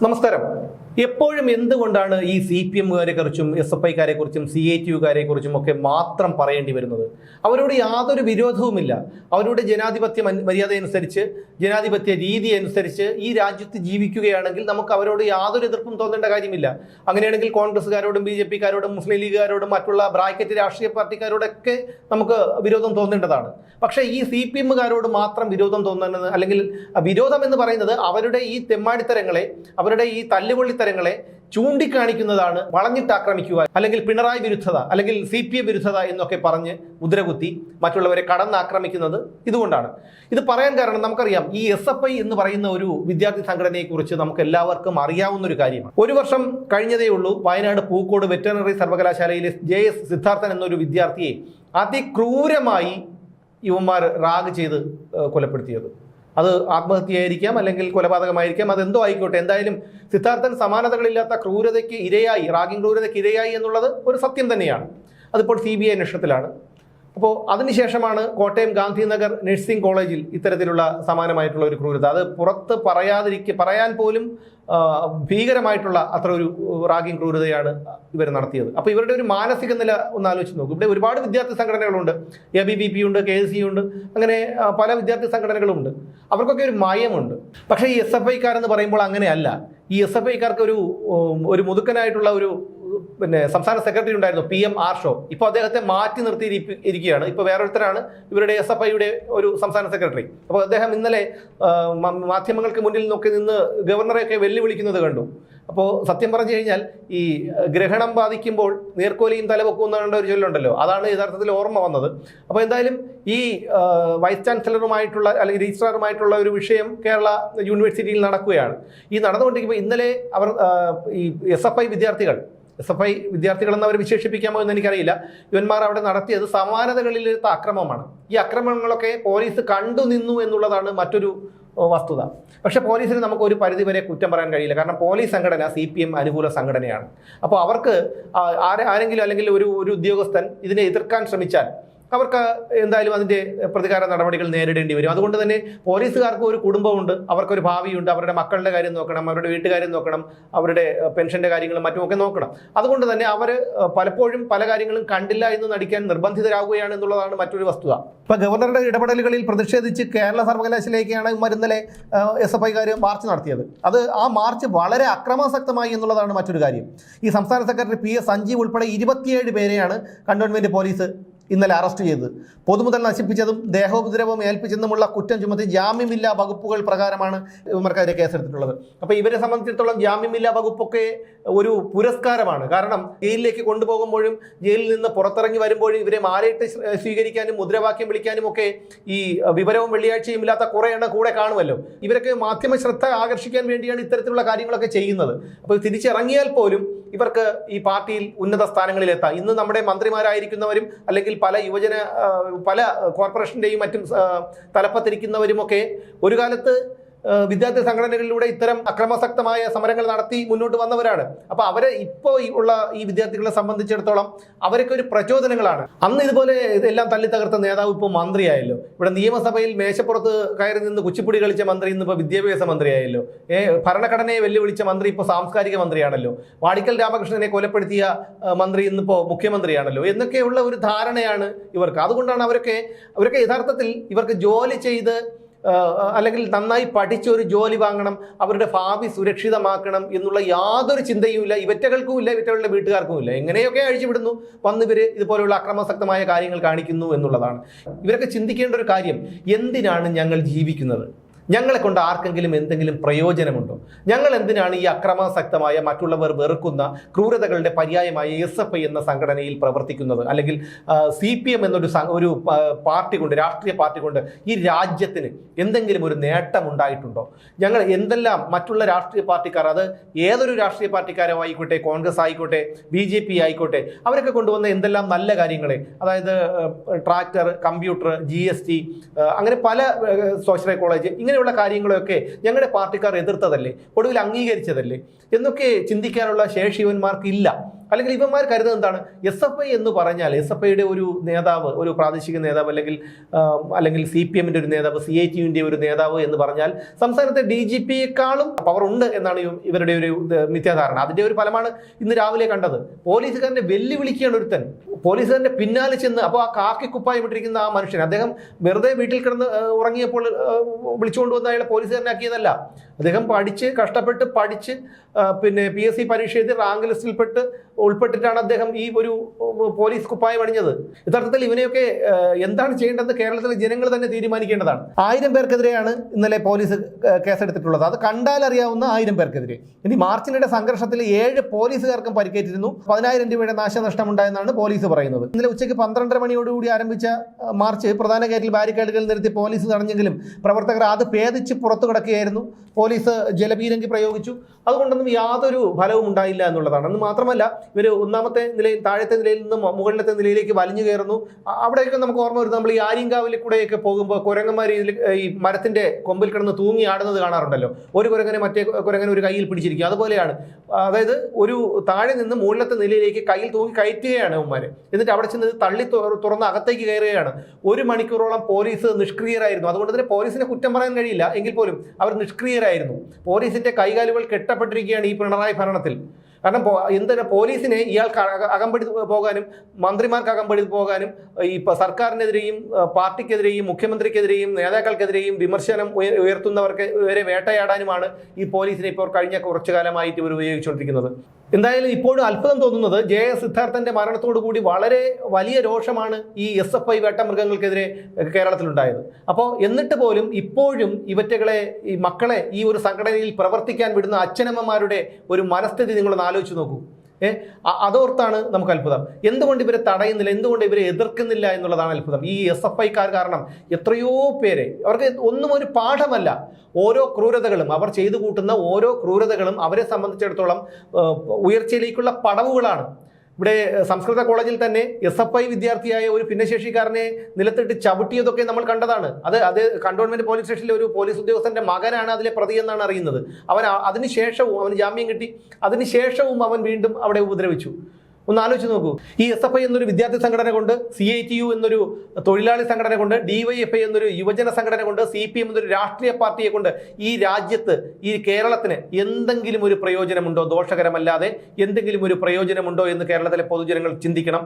നമസ്കാരം. എപ്പോഴും എന്തുകൊണ്ടാണ് ഈ CPM-കാരെ കുറിച്ചും SFI-കാരെ കുറിച്ചും CATU-കാരെ കുറിച്ചും ഒക്കെ മാത്രം പറയേണ്ടി വരുന്നത്? അവരോട് യാതൊരു വിരോധവുമില്ല. അവരുടെ ജനാധിപത്യ മര്യാദ അനുസരിച്ച്, ജനാധിപത്യ രീതി അനുസരിച്ച് ഈ രാജ്യത്ത് ജീവിക്കുകയാണെങ്കിൽ നമുക്ക് അവരോട് യാതൊരു എതിർപ്പും തോന്നേണ്ട കാര്യമില്ല. അങ്ങനെയാണെങ്കിൽ കോൺഗ്രസ്സുകാരോടും BJP-കാരോടും മുസ്ലിം ലീഗുകാരോടും മറ്റുള്ള ബ്രാക്കറ്റ് രാഷ്ട്രീയ പാർട്ടിക്കാരോടൊക്കെ നമുക്ക് വിരോധം തോന്നേണ്ടതാണ്. പക്ഷേ ഈ CPM-കാരോട് മാത്രം വിരോധം തോന്നുന്നത്, അല്ലെങ്കിൽ വിരോധം എന്ന് പറയുന്നത് അവരുടെ ഈ തെമ്മാടിത്തരങ്ങളെ, അവരുടെ ഈ തല്ലുകൊള്ളിത്തരങ്ങളെ ചൂണ്ടിക്കാണിക്കുന്നതാണ്. വളഞ്ഞിട്ട് ആക്രമിക്കുക, അല്ലെങ്കിൽ പിണറായി വിരുദ്ധത, അല്ലെങ്കിൽ CPM വിരുദ്ധത എന്നൊക്കെ പറഞ്ഞ് മുദ്രകുത്തി മറ്റുള്ളവരെ കടന്നാക്രമിക്കുന്നത് ഇതുകൊണ്ടാണ്. ഇത് പറയാൻ കാരണം നമുക്കറിയാം, ഈ SFI എന്ന് പറയുന്ന ഒരു വിദ്യാർത്ഥി സംഘടനയെക്കുറിച്ച് നമുക്ക് എല്ലാവർക്കും അറിയാവുന്ന ഒരു കാര്യമാണ്. ഒരു വർഷം കഴിഞ്ഞതേ ഉള്ളൂ വയനാട് പൂക്കോട് വെറ്ററിനറി സർവകലാശാലയിലെ JS സിദ്ധാർത്ഥൻ എന്നൊരു വിദ്യാർത്ഥിയെ അതിക്രൂരമായി യുവന്മാർ റാഗ് ചെയ്ത് കൊലപ്പെടുത്തിയത്. അത് ആത്മഹത്യയായിരിക്കാം, അല്ലെങ്കിൽ കൊലപാതകമായിരിക്കാം, അതെന്തോ ആയിക്കോട്ടെ. എന്തായാലും സിദ്ധാർത്ഥൻ സമാനതകളില്ലാത്ത ക്രൂരതയ്ക്ക് ഇരയായി, റാഗിംഗ് ക്രൂരതയ്ക്ക് ഇരയായി എന്നുള്ളത് ഒരു സത്യം തന്നെയാണ്. അതിപ്പോൾ CBI അന്വേഷണത്തിലാണ്. അപ്പോൾ അതിനുശേഷമാണ് കോട്ടയം ഗാന്ധിനഗർ നഴ്സിംഗ് കോളേജിൽ ഇത്തരത്തിലുള്ള സമാനമായിട്ടുള്ള ഒരു ക്രൂരത, അത് പുറത്ത് പറയാൻ പോലും ഭീകരമായിട്ടുള്ള അത്ര ഒരു റാഗിംഗ് ക്രൂരതയാണ് ഇവർ നടത്തിയത്. അപ്പോൾ ഇവരുടെ ഒരു മാനസിക നില ഒന്ന് ആലോചിച്ച് നോക്കും. ഇവിടെ ഒരുപാട് വിദ്യാർത്ഥി സംഘടനകളുണ്ട്, ABVP ഉണ്ട്, KSC ഉണ്ട്, അങ്ങനെ പല വിദ്യാർത്ഥി സംഘടനകളുമുണ്ട്. അവർക്കൊക്കെ ഒരു മയമുണ്ട്. പക്ഷേ ഈ SFI-കാരെന്ന് പറയുമ്പോൾ അങ്ങനെയല്ല. ഈ SFI-കാർക്ക് ഒരു മുതുക്കനായിട്ടുള്ള ഒരു സംസ്ഥാന സെക്രട്ടറി ഉണ്ടായിരുന്നു, PM ആർഷോ. ഇപ്പോൾ അദ്ദേഹത്തെ മാറ്റി നിർത്തിയിരിക്കുകയാണ്. ഇപ്പോൾ വേറൊരുത്തരാണ് ഇവരുടെ SFI-യുടെ ഒരു സംസ്ഥാന സെക്രട്ടറി. അപ്പോൾ അദ്ദേഹം ഇന്നലെ മാധ്യമങ്ങൾക്ക് മുന്നിൽ നോക്കി നിന്ന് ഗവർണറെയൊക്കെ വെല്ലുവിളിക്കുന്നത് കണ്ടു. അപ്പോൾ സത്യം പറഞ്ഞു കഴിഞ്ഞാൽ ഈ ഗ്രഹണം ബാധിക്കുമ്പോൾ നീർക്കോലിയും തലവെക്കുന്ന ഒരു ചൊല്ലുണ്ടല്ലോ, അതാണ് യഥാർത്ഥത്തിൽ ഓർമ്മ വന്നത്. അപ്പോൾ എന്തായാലും ഈ വൈസ് ചാൻസലറുമായിട്ടുള്ള, അല്ലെങ്കിൽ രജിസ്ട്രാറുമായിട്ടുള്ള ഒരു വിഷയം കേരള യൂണിവേഴ്സിറ്റിയിൽ നടക്കുകയാണ്. ഈ നടന്നുകൊണ്ടിരിക്കുമ്പോൾ ഇന്നലെ അവർ ഈ SFI വിദ്യാർത്ഥികളെന്ന് അവർ വിശേഷിപ്പിക്കാമോ എന്ന് എനിക്കറിയില്ല, ഇവന്മാർ അവിടെ നടത്തിയത് സമാനതകളിലെടുത്ത അക്രമമാണ്. ഈ അക്രമങ്ങളൊക്കെ പോലീസ് കണ്ടു നിന്നു എന്നുള്ളതാണ് മറ്റൊരു വസ്തുത. പക്ഷേ പോലീസിന് നമുക്ക് ഒരു പരിധിവരെ കുറ്റം പറയാൻ കഴിയില്ല. കാരണം പോലീസ് സംഘടന CPM അനുകൂല സംഘടനയാണ്. അപ്പോൾ അവർക്ക് ആരെങ്കിലും, അല്ലെങ്കിൽ ഒരു ഉദ്യോഗസ്ഥൻ ഇതിനെ എതിർക്കാൻ ശ്രമിച്ചാൽ അവർക്ക് എന്തായാലും അതിൻ്റെ പ്രതികാര നടപടികൾ നേരിടേണ്ടി വരും. അതുകൊണ്ട് തന്നെ പോലീസുകാർക്ക് ഒരു കുടുംബമുണ്ട്, അവർക്കൊരു ഭാവിയുണ്ട്, അവരുടെ മക്കളുടെ കാര്യം നോക്കണം, അവരുടെ വീട്ടുകാര്യം നോക്കണം, അവരുടെ പെൻഷൻ്റെ കാര്യങ്ങളും മറ്റുമൊക്കെ നോക്കണം. അതുകൊണ്ട് തന്നെ അവർ പലപ്പോഴും പല കാര്യങ്ങളും കണ്ടില്ല എന്ന് നടിക്കാൻ നിർബന്ധിതരാകുകയാണ് എന്നുള്ളതാണ് മറ്റൊരു വസ്തുത. ഇപ്പോൾ ഗവർണറുടെ ഇടപെടലുകളിൽ പ്രതിഷേധിച്ച് കേരള സർവകലാശാലയിലേക്കാണ് ഇവരിന്നലെ SFI-കാർ മാർച്ച് നടത്തിയത്. ആ മാർച്ച് വളരെ അക്രമാസക്തമായി എന്നുള്ളതാണ് മറ്റൊരു കാര്യം. ഈ സംസ്ഥാന സെക്രട്ടറി PS സഞ്ജീവ് ഉൾപ്പെടെ 27 പേരെയാണ് കണ്ടോൺമെൻറ് പോലീസ് ഇന്നലെ അറസ്റ്റ് ചെയ്തത്. പൊതുമുതൽ നശിപ്പിച്ചതും ദേഹോപദ്രവം ഏൽപ്പിച്ചെന്നുമുള്ള കുറ്റം ചുമത്തി ജാമ്യമില്ലാ വകുപ്പുകൾ പ്രകാരമാണ് ഇവർക്കെതിരെ കേസെടുത്തിട്ടുള്ളത്. അപ്പോൾ ഇവരെ സംബന്ധിച്ചിടത്തോളം ജാമ്യമില്ലാ വകുപ്പൊക്കെ ഒരു പുരസ്കാരമാണ്. കാരണം ജയിലിലേക്ക് കൊണ്ടുപോകുമ്പോഴും ജയിലിൽ നിന്ന് പുറത്തിറങ്ങി വരുമ്പോഴും ഇവരെ മാലയിട്ട് സ്വീകരിക്കാനും മുദ്രാവാക്യം വിളിക്കാനും ഒക്കെ ഈ വിവരവും വെള്ളിയാഴ്ചയും ഇല്ലാത്ത കുറേ എണ്ണം കൂടെ കാണുമല്ലോ. ഇവരൊക്കെ മാധ്യമ ശ്രദ്ധ ആകർഷിക്കാൻ വേണ്ടിയാണ് ഇത്തരത്തിലുള്ള കാര്യങ്ങളൊക്കെ ചെയ്യുന്നത്. അപ്പോൾ തിരിച്ചിറങ്ങിയാൽ പോലും ഇവർക്ക് ഈ പാർട്ടിയിൽ ഉന്നത സ്ഥാനങ്ങളിലെത്താം. ഇന്ന് നമ്മുടെ മന്ത്രിമാരായിരിക്കുന്നവരും, അല്ലെങ്കിൽ പല കോർപ്പറേഷൻ്റെയും മറ്റും തലപ്പത്തിരിക്കുന്നവരുമൊക്കെ ഒരു കാലത്ത് വിദ്യാർത്ഥി സംഘടനകളിലൂടെ ഇത്തരം അക്രമാസക്തമായ സമരങ്ങൾ നടത്തി മുന്നോട്ട് വന്നവരാണ്. അപ്പോൾ അവരെ ഇപ്പോൾ ഉള്ള ഈ വിദ്യാർത്ഥികളെ സംബന്ധിച്ചിടത്തോളം അവരൊക്കെ ഒരു പ്രചോദനങ്ങളാണ്. അന്ന് ഇതുപോലെ ഇതെല്ലാം തല്ലി തകർത്ത നേതാവ് ഇപ്പോൾ മന്ത്രിയായല്ലോ. ഇവിടെ നിയമസഭയിൽ മേശപ്പുറത്ത് കയറി നിന്ന് കുച്ചിപ്പുടി കളിച്ച മന്ത്രി ഇന്നിപ്പോൾ വിദ്യാഭ്യാസ മന്ത്രിയായല്ലോ. ഭരണഘടനയെ വെല്ലുവിളിച്ച മന്ത്രി ഇപ്പോൾ സാംസ്കാരിക മന്ത്രിയാണല്ലോ. വാടിക്കൽ രാമകൃഷ്ണനെ കൊലപ്പെടുത്തിയ മന്ത്രി ഇന്നിപ്പോൾ മുഖ്യമന്ത്രിയാണല്ലോ എന്നൊക്കെയുള്ള ഒരു ധാരണയാണ് ഇവർക്ക്. അതുകൊണ്ടാണ് അവരൊക്കെ യഥാർത്ഥത്തിൽ ഇവർക്ക് ജോലി ചെയ്ത്, അല്ലെങ്കിൽ നന്നായി പഠിച്ചൊരു ജോലി വാങ്ങണം, അവരുടെ ഭാവി സുരക്ഷിതമാക്കണം എന്നുള്ള യാതൊരു ചിന്തയും ഇല്ല. ഇവറ്റകൾക്കും ഇല്ല, ഇവറ്റകളുടെ വീട്ടുകാർക്കും ഇല്ല. എങ്ങനെയൊക്കെ അഴിച്ചുവിടുന്നു, വന്നിവർ ഇതുപോലെയുള്ള അക്രമാസക്തമായ കാര്യങ്ങൾ കാണിക്കുന്നു എന്നുള്ളതാണ്. ഇവരൊക്കെ ചിന്തിക്കേണ്ട ഒരു കാര്യം, എന്തിനാണ് ഞങ്ങൾ ജീവിക്കുന്നത്? ഞങ്ങളെ കൊണ്ട് ആർക്കെങ്കിലും എന്തെങ്കിലും പ്രയോജനമുണ്ടോ? ഞങ്ങൾ എന്തിനാണ് ഈ അക്രമാസക്തമായ, മറ്റുള്ളവർ വെറുക്കുന്ന ക്രൂരതകളുടെ പര്യായമായ SFI എന്ന സംഘടനയിൽ പ്രവർത്തിക്കുന്നത്? അല്ലെങ്കിൽ CPM എന്നൊരു പാർട്ടി കൊണ്ട്, രാഷ്ട്രീയ പാർട്ടി കൊണ്ട് ഈ രാജ്യത്തിന് എന്തെങ്കിലും ഒരു നേട്ടം ഉണ്ടായിട്ടുണ്ടോ? ഞങ്ങൾ എന്തെല്ലാം മറ്റുള്ള രാഷ്ട്രീയ പാർട്ടിക്കാർ, അത് ഏതൊരു രാഷ്ട്രീയ പാർട്ടിക്കാരോ ആയിക്കോട്ടെ, കോൺഗ്രസ് ആയിക്കോട്ടെ, BJP ആയിക്കോട്ടെ, അവരൊക്കെ കൊണ്ടുവന്ന എന്തെല്ലാം നല്ല കാര്യങ്ങളെ, അതായത് ട്രാക്ടർ, കമ്പ്യൂട്ടർ, GST, അങ്ങനെ പല സോഷ്യൽ കോളേജ്, ഇങ്ങനെയുള്ള കാര്യങ്ങളൊക്കെ ഞങ്ങളുടെ പാർട്ടിക്കാർ എതിർത്തതല്ലേ, ഒടുവിൽ അംഗീകരിച്ചതല്ലേ എന്നൊക്കെ ചിന്തിക്കാനുള്ള ശേഷി ഇവന്മാർക്ക് ഇല്ല. അല്ലെങ്കിൽ ഇവന്മാർ കരുതുന്നത് എന്താണ്? SFI എന്ന് പറഞ്ഞാൽ SFIയുടെ ഒരു നേതാവ്, ഒരു പ്രാദേശിക നേതാവ്, അല്ലെങ്കിൽ CPM ഒരു നേതാവ്, CITUവിൻ്റെ ഒരു നേതാവ് എന്ന് പറഞ്ഞാൽ സംസ്ഥാനത്തെ DGPയെക്കാളും പവർ ഉണ്ട് എന്നാണ് ഇവരുടെ ഒരു മിഥ്യാധാരണ. അതിന്റെ ഒരു ഫലമാണ് ഇന്ന് രാവിലെ കണ്ടത്. പോലീസുകാരനെ വെല്ലുവിളിക്കുകയാണ് ഒരുത്തൻ, പോലീസുകാരന്റെ പിന്നാലെ ചെന്ന്. അപ്പോൾ ആ കാക്കി കുപ്പായം ഇട്ടിരിക്കുന്ന ആ മനുഷ്യൻ, അദ്ദേഹം വെറുതെ വീട്ടിൽ കിടന്ന് ഉറങ്ങിയപ്പോൾ വിളിച്ചുകൊണ്ടുവന്ന അയാളെ പോലീസുകാരനാക്കിയതല്ല. അദ്ദേഹം കഷ്ടപ്പെട്ട് പഠിച്ച് പിന്നെ PSC പരീക്ഷ എഴുതി റാങ്ക് ലിസ്റ്റിൽ ഉൾപ്പെട്ടിട്ടാണ് അദ്ദേഹം ഈ ഒരു പോലീസ് കുപ്പായം അണിഞ്ഞത്. യഥാർത്ഥത്തിൽ ഇവനെയൊക്കെ എന്താണ് ചെയ്യേണ്ടതെന്ന് കേരളത്തിലെ ജനങ്ങൾ തന്നെ തീരുമാനിക്കേണ്ടതാണ്. 1000 പേർക്കെതിരെയാണ് ഇന്നലെ പോലീസ് കേസെടുത്തിട്ടുള്ളത്. അത് കണ്ടാൽ അറിയാവുന്ന 1000 പേർക്കെതിരെ. ഇനി മാർച്ചിനിടെ സംഘർഷത്തിൽ 7 പോലീസുകാർക്കും പരിക്കേറ്റിരുന്നു. 10,000 രൂപയുടെ നാശനഷ്ടമുണ്ടായെന്നാണ് പോലീസ് പറയുന്നത്. ഇന്നലെ ഉച്ചയ്ക്ക് 12:30 മണിയോടുകൂടി ആരംഭിച്ച മാർച്ച് പ്രധാന ഗേറ്റിൽ ബാരിക്കേഡുകൾ നിർത്തി പോലീസ് തടഞ്ഞെങ്കിലും പ്രവർത്തകർ അത് ഭേദിച്ച് പുറത്തു കിടക്കുകയായിരുന്നു. പോലീസ് ജലപീരങ്കി പ്രയോഗിച്ചു. അതുകൊണ്ടൊന്നും യാതൊരു ഫലവും ഉണ്ടായില്ല എന്നുള്ളതാണ്. എന്ന് മാത്രമല്ല, ഇവർ ഒന്നാമത്തെ നിലയിൽ, താഴത്തെ നിലയിൽ നിന്ന് മുകളിലത്തെ നിലയിലേക്ക് വലിഞ്ഞു കയറുന്നു. അവിടെയൊക്കെ നമുക്ക് ഓർമ്മ വരുന്നത്, നമ്മൾ ഈ ആര്യങ്കാവിൽ കൂടെയൊക്കെ പോകുമ്പോൾ കുരങ്ങന്മാർ ഈ മരത്തിന്റെ കൊമ്പിൽ കിടന്ന് തൂങ്ങി ആടുന്നത് കാണാറുണ്ടല്ലോ. ഒരു കുരങ്ങനെ മറ്റേ കുരങ്ങനെ ഒരു കയ്യിൽ പിടിച്ചിരിക്കും. അതുപോലെയാണ്. അതായത് ഒരു താഴെ നിന്ന് മുകളിലത്തെ നിലയിലേക്ക് കയ്യിൽ തൂങ്ങി കയറ്റുകയാണ് അവന്മാരെ. എന്നിട്ട് അവിടെ ചെന്ന് തള്ളി തുറന്ന് അകത്തേക്ക് കയറുകയാണ്. 1 മണിക്കൂറോളം പോലീസ് നിഷ്ക്രിയരായിരുന്നു. അതുകൊണ്ട് തന്നെ പോലീസിനെ കുറ്റം പറയാൻ കഴിയില്ല. എങ്കിൽ പോലും അവർ നിഷ്ക്രിയരായിരുന്നു. പോലീസിന്റെ കൈകാലുകൾ കെട്ടപ്പെട്ടിരിക്കുകയാണ് ഈ പിണറായി ഭരണത്തിൽ. കാരണം എന്തിനാ പോലീസിനെ ഇയാൾക്ക് അകമ്പടി പോകാനും മന്ത്രിമാർക്ക് അകമ്പടി പോകാനും ഈ സർക്കാരിനെതിരെയും പാർട്ടിക്കെതിരെയും മുഖ്യമന്ത്രിക്കെതിരെയും നേതാക്കൾക്കെതിരെയും വിമർശനം ഉയർത്തുന്നവർക്ക് വരെ വേട്ടയാടാനുമാണ് ഈ പോലീസിനെ ഇപ്പോൾ കഴിഞ്ഞ കുറച്ചു കാലമായിട്ട് ഇവർ ഉപയോഗിച്ചുകൊണ്ടിരിക്കുന്നത്. എന്തായാലും ഇപ്പോഴും അത്ഭുതം തോന്നുന്നത് JS സിദ്ധാർത്ഥന്റെ മരണത്തോടു കൂടി വളരെ വലിയ രോഷമാണ് ഈ SFI വേട്ടമൃഗങ്ങൾക്കെതിരെ കേരളത്തിലുണ്ടായത്. അപ്പോൾ എന്നിട്ട് പോലും ഇപ്പോഴും ഈ മക്കളെ ഈ ഒരു സംഘടനയിൽ പ്രവർത്തിക്കാൻ വിടുന്ന അച്ഛനമ്മമാരുടെ ഒരു മനസ്ഥിതി നിങ്ങളൊന്ന് ആലോചിച്ച് നോക്കൂ. അതോർത്താണ് നമുക്ക് അത്ഭുതം. എന്തുകൊണ്ട് ഇവരെ തടയുന്നില്ല, എന്തുകൊണ്ട് ഇവരെ എതിർക്കുന്നില്ല എന്നുള്ളതാണ് അത്ഭുതം. ഈ SFIക്കാർ കാരണം എത്രയോ പേരെ, അവർക്ക് ഒന്നും ഒരു പാഠമല്ല. ഓരോ ക്രൂരതകളും, അവർ ചെയ്തു കൂട്ടുന്ന ഓരോ ക്രൂരതകളും അവരെ സംബന്ധിച്ചിടത്തോളം ഉയർച്ചയിലേക്കുള്ള പടവുകളാണ്. ഇവിടെ സംസ്കൃത കോളേജിൽ തന്നെ SFI വിദ്യാർത്ഥിയായ ഒരു ഭിന്നശേഷിക്കാരനെ നിലത്തിട്ട് ചവിട്ടിയതൊക്കെ നമ്മൾ കണ്ടതാണ്. അത് കണ്ടോൺമെന്റ് പോലീസ് സ്റ്റേഷനിലെ ഒരു പോലീസ് ഉദ്യോഗസ്ഥന്റെ മകനാണ് അതിലെ പ്രതി എന്നാണ് അറിയുന്നത്. അതിനുശേഷവും അവന് ജാമ്യം കിട്ടി. അതിനുശേഷവും അവൻ വീണ്ടും അവിടെ ഉപദ്രവിച്ചു. ഒന്ന് ആലോചിച്ച് നോക്കൂ. ഈ SFI എന്നൊരു വിദ്യാർത്ഥി സംഘടന കൊണ്ട്, CITU എന്നൊരു തൊഴിലാളി സംഘടന കൊണ്ട്, DYFI എന്നൊരു യുവജന സംഘടന കൊണ്ട്, CPM എന്നൊരു രാഷ്ട്രീയ പാർട്ടിയെ കൊണ്ട് ഈ രാജ്യത്ത്, ഈ കേരളത്തിന് എന്തെങ്കിലും ഒരു പ്രയോജനമുണ്ടോ? ദോഷകരമല്ലാതെ എന്തെങ്കിലും ഒരു പ്രയോജനമുണ്ടോ എന്ന് കേരളത്തിലെ പൊതുജനങ്ങൾ ചിന്തിക്കണം.